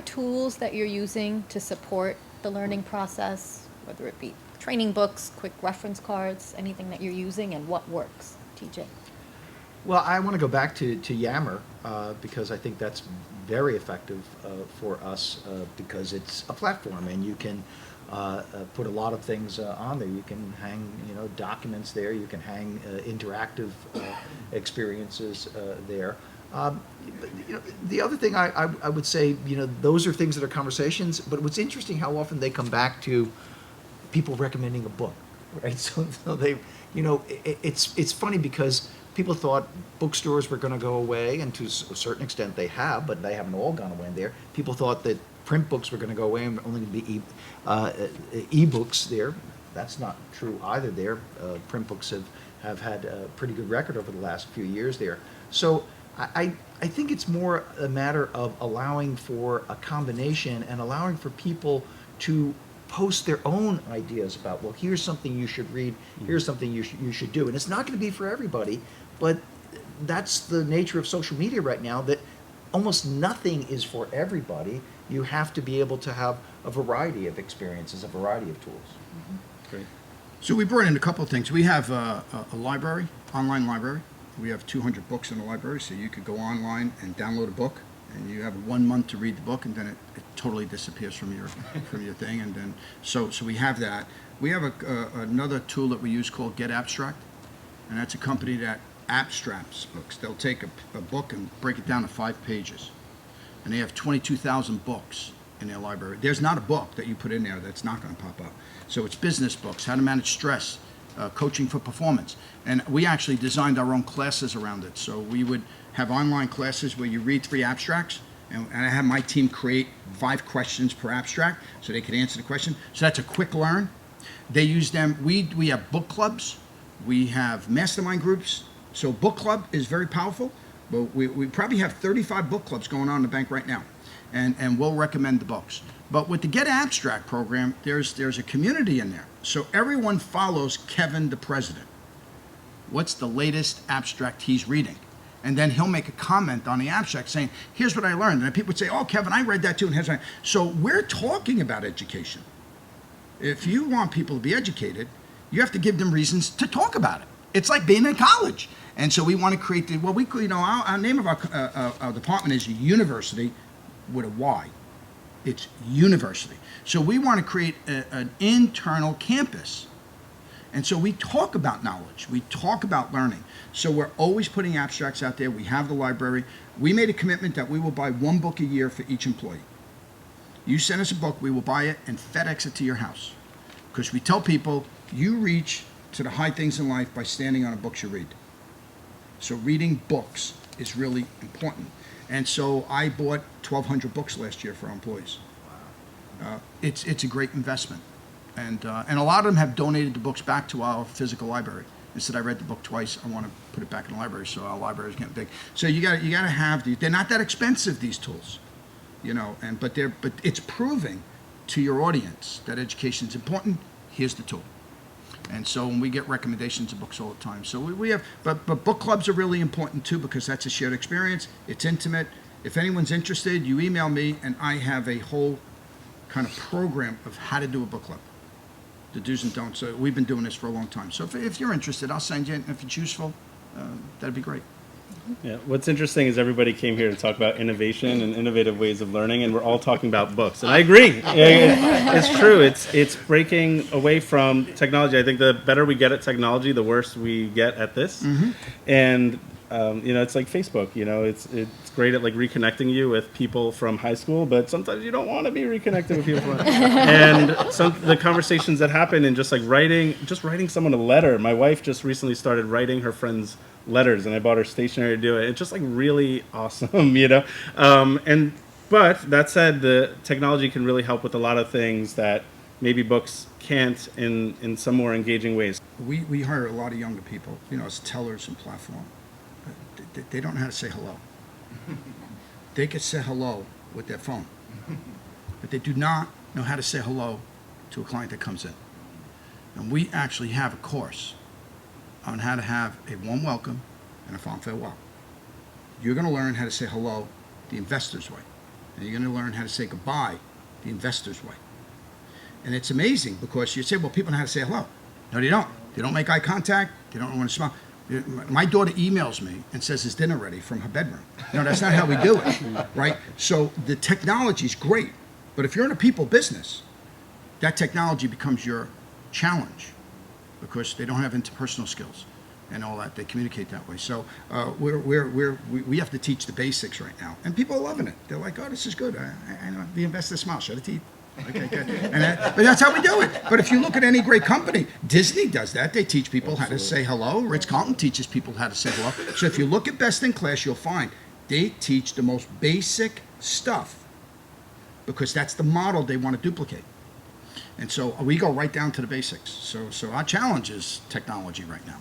other tools that you're using to support the learning process, whether it be training books, quick reference cards, anything that you're using, and what works, TJ? Well, I want to go back to Yammer because I think that's very effective for us because it's a platform and you can put a lot of things on there. You can hang, documents there. You can hang interactive experiences there. But, the other thing I would say, those are things that are conversations. But what's interesting how often they come back to people recommending a book, right? So they, it's funny because people thought bookstores were going to go away, and to a certain extent they have, but they haven't all gone away there. People thought that print books were going to go away and only going to be e-books there. That's not true either there. Print books have had a pretty good record over the last few years there. So I think it's more a matter of allowing for a combination and allowing for people to post their own ideas about, well, here's something you should read, here's something you should do. And it's not going to be for everybody, but that's the nature of social media right now, that almost nothing is for everybody. You have to be able to have a variety of experiences, a variety of tools. Mm-hmm. Great. So we brought in a couple of things. We have a library, online library. We have 200 books in the library, so you could go online and download a book, and you have 1 month to read the book, and then it totally disappears from your thing. And then so we have that. We have another tool that we use called Get Abstract, and that's a company that abstracts books. They'll take a book and break it down to 5 pages, and they have 22,000 books in their library. There's not a book that you put in there that's not going to pop up. So it's business books, how to manage stress, coaching for performance. And we actually designed our own classes around it. So we would have online classes where you read 3 abstracts, and I have my team create 5 questions per abstract so they could answer the question. So that's a quick learn. They use them. We have book clubs. We have mastermind groups. So book club is very powerful. But we probably have 35 book clubs going on in the bank right now. And we'll recommend the books. But with the Get Abstract program, there's a community in there. So everyone follows Kevin, the president. What's the latest abstract he's reading? And then he'll make a comment on the abstract saying, here's what I learned. And then people would say, oh, Kevin, I read that too. And here's what So we're talking about education. If you want people to be educated, you have to give them reasons to talk about it. It's like being in college. And so we want to create our name of our department is University with a Y. It's University. So we want to create an internal campus. And so we talk about knowledge. We talk about learning. So we're always putting abstracts out there. We have the library. We made a commitment that we will buy 1 book a year for each employee. You send us a book, we will buy it and FedEx it to your house. Because we tell people, you reach to the high things in life by standing on the books you read. So reading books is really important. And so I bought 1,200 books last year for our employees. It's a great investment. And a lot of them have donated the books back to our physical library. They said, I read the book twice, I want to put it back in the library, so our library is getting big. So you got to have these. They're not that expensive, these tools, but it's proving to your audience that education is important. Here's the tool. And so when we get recommendations of books all the time. So we have, but book clubs are really important too, because that's a shared experience. It's intimate. If anyone's interested, you email me and I have a whole kind of program of how to do a book club. The do's and don'ts. So we've been doing this for a long time. So if you're interested, I'll send you it. If it's useful, that'd be great. Yeah, what's interesting is everybody came here to talk about innovation and innovative ways of learning, and we're all talking about books. And I agree. It's true. It's breaking away from technology. I think the better we get at technology, the worse we get at this. Mm-hmm. And it's like Facebook. It's great at like reconnecting you with people from high school, but sometimes you don't want to be reconnected with people from and the conversations that happen and just like writing someone a letter. My wife just recently started writing her friends letters, and I bought her stationery to do it. It's just like really awesome, But that said, the technology can really help with a lot of things that maybe books can't in some more engaging ways. We hire a lot of younger people, as tellers and platform. They don't know how to say hello. They can say hello with their phone, but they do not know how to say hello to a client that comes in. And we actually have a course on how to have a warm welcome and a fond farewell. You're going to learn how to say hello the investor's way. and you're going to learn how to say goodbye the investor's way. And it's amazing because you say, well, people know how to say hello. No, they don't. They don't make eye contact. They don't want to smile. My daughter emails me and says, is dinner ready, from her bedroom. No, that's not how we do it, right? So the technology is great, but if you're in a people business, that technology becomes your challenge because they don't have interpersonal skills and all that. They communicate that way. So we have to teach the basics right now. And people are loving it. They're like, oh, this is good. I know. The investor smile, show the teeth. Okay, good. But that's how we do it. But if you look at any great company, Disney does that. They teach people how to say hello. Ritz-Carlton teaches people how to say hello. So if you look at Best in Class, you'll find they teach the most basic stuff because that's the model they want to duplicate. And so we go right down to the basics. So our challenge is technology right now.